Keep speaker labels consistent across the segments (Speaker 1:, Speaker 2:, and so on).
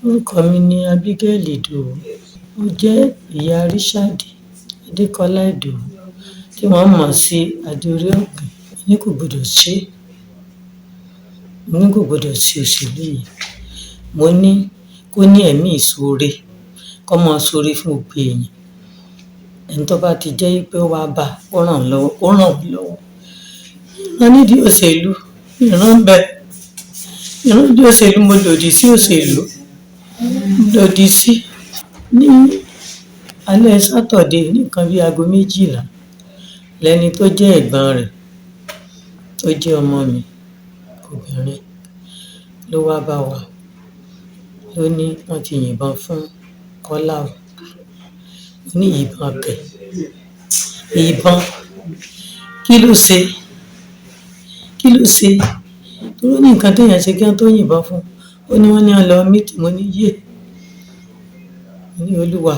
Speaker 1: Orúkọ mi ni Abigail Ìdòwú. Mo jẹ́ ìyá Richard Adékọ́lá Ìdòwú tí wọ́n mọ̀ sí Adé-orí Ọ̀kín. Ní kò gbọdọ̀ ṣe, ní kò gbọdọ̀ ṣe òṣèlú yìí. Mo ní kó ní ẹ̀mí ìṣoore, kó máa ṣoore fún gbogbo èèyàn. Ẹni tó bá ti jẹ́ pé ó wá bá, ó ràn lọ́wọ́, ó ràn mí lọ́wọ́. Ìran nídìí òṣèlú, ìran bẹ́ẹ̀. Ìran nídìí òṣèlú, mo lòdì sí òṣèlú. Mo lòdì sí. Ní alẹ́ Saturday nìkan bí aago 12 lẹni tó jẹ́ ẹ̀gbọ́n rẹ̀, tó jẹ́ ọmọ mi obìnrin, ló wá bá wa. Ló ní wọ́n ti yìnbọn fún Kọ́lá o. Mo ní ìbọn kẹ̀. Ìbọn. Kí ló ṣe? Kí ló ṣe? Torí ní nǹkan téèyàn ṣe kí wọ́n tó yìnbọn fún. Ó ní wọ́n ní a lọ meet. Mo ní yé. Mo ní Olúwa,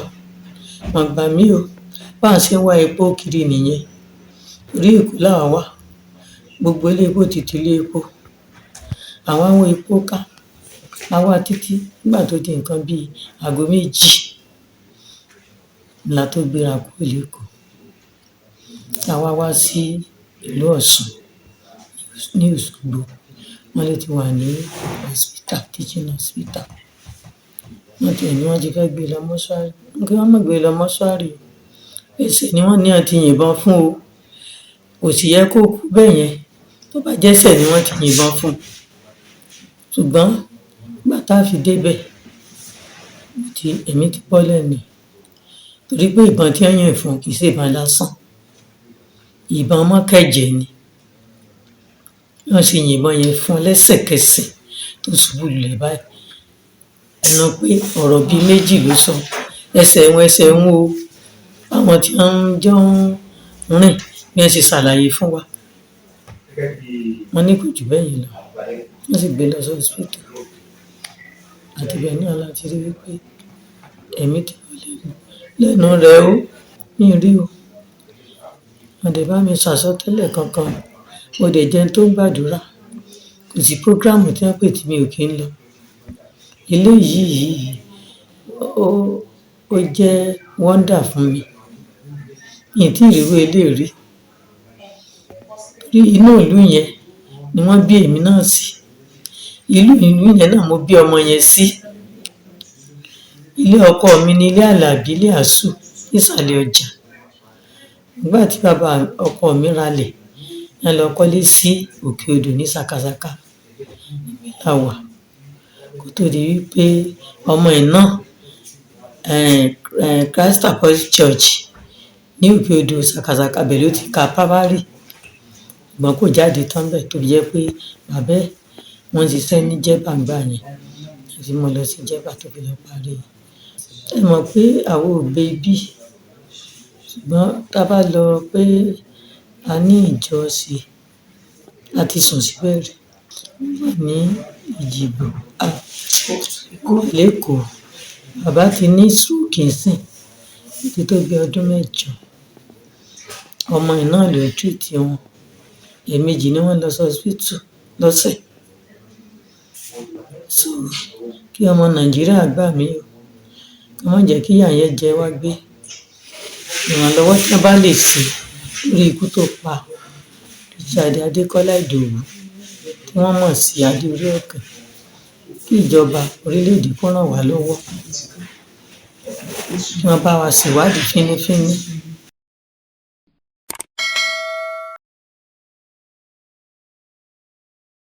Speaker 1: mà gbà mí o. Bá ń ṣe ń wá epo kiri nìyẹn. Orí Èkó làwa wà. Gbogbo ilé epo ti ti ilé epo. Àwọn àwọn epo ká. A wá títí nígbà tó di nǹkan bí aago 2 la tó gbéra kúrò l'Ékòó. A wá wá sí ìlú Ọ̀ṣun ní Òṣogbo. Wọ́n ló ti wà ní hospital, teaching hospital. Wọ́n ti ní wọ́n ti fẹ́ gbé lọ mọ́ṣúárì. Kí wọ́n má gbé lọ mọ́ṣúárì. Ẹsẹ̀ ni wọ́n ní a ti yìnbọn fún o. Kò sì yẹ kó kú bẹ́ẹ̀ yẹn. Tó bá jẹ́sẹ̀ ni wọ́n ti yìnbọn fún. Ṣùgbọ́n nígbà tá a fi débẹ̀, èmi ti bọ́ lẹ́nu. Torí pé ìbọn tí wọ́n yìn fún kì í ṣe ìbọn lásán. Ìbọn mọ́kẹ̀jẹ̀ ni. Wọ́n ṣe yìnbọn yẹn fún lẹ́sẹ̀kẹsẹ̀ tó ṣubú lulẹ̀ báyìí. Ẹnu pé ọ̀rọ̀ bíi 2 ló sọ. Ẹsẹ̀ ń wo àwọn tí wọ́n jọ ń rìn bí wọ́n ṣe ṣàlàyé fún wa. Wọ́n ní kò jù bẹ́ẹ̀ yẹn lọ. Wọ́n sì gbé lọ sí hospital. Àti bẹ́ẹ̀ náà láti rí wípé ẹ̀mí ti bọ́ lẹ́nu rẹ̀ ó. Mi rí o. Wọ́n dẹ̀ bá mi ṣàsọtẹ́lẹ̀ kankan. Mo dẹ̀ jẹ́ ẹni tó ń gbàdúrà. Kò sí program tí wọ́n pè tí mi ò kí ń lọ. Ilé yìí ó jẹ́ wonder fún mi. Mi ò tí ì rí irú eléyìí rí. Torí inú ìlú yẹn ni wọ́n bí èmi náà sí. Ìlú yẹn náà mo bí ọmọ yẹn sí. Ilé ọkọ mi ni ilé Àlàbí, ilé Àsù, nísàlẹ̀ ọjà. Nígbà tí bàbá ọkọ mi ralẹ̀, wọ́n lọ kọ́lé sí òkè odò ní Sàkàsàkà. Ibẹ̀ la wà. Kó tó di wípé ọmọ ẹ̀ náà, Christ Apostolic Church ní òkè odò Sàkàsàkà bẹ̀ ló ti ka primary. Ṣùgbọ́n kò jáde tán bẹ̀ tó jẹ́ pé bàbá ẹ̀ wọ́n ti ṣiṣẹ́ ní Jẹ́bà ńgbà yẹn. Àti mo lọ sí Jẹ́bà tó fi lọ parí. Ẹ mọ̀ pé àwọn ò gbé bí. Ṣùgbọ́n tá a bá lọ pé a ní ìjọsìn láti sùn síbẹ̀ rí. Ní Ìjìgbò, l'Ékòó. Bàbá ti ní stroke nsìn. Ó ti tó bí ọdún 8. Ọmọ ẹ̀ náà ló treat wọn. Ẹ̀ẹ̀mejì ni wọ́n lọ sí hospital lọ́sẹ̀. So, kí ọmọ Nàìjíríà gbà mí o. Kí wọ́n má jẹ́ kí ìyà yẹn jẹ wá gbé. Ìrànlọ́wọ́ tí wọ́n bá lè ṣe lórí ikú tó pa Richard Adékọ́lá Ìdòwú tí wọ́n mọ̀ sí Adé-orí Ọ̀kín. Kí ìjọba orílẹ̀-èdè kó ràn wá lọ́wọ́. Kí wọ́n bá wa ṣèwádìí fínífíní.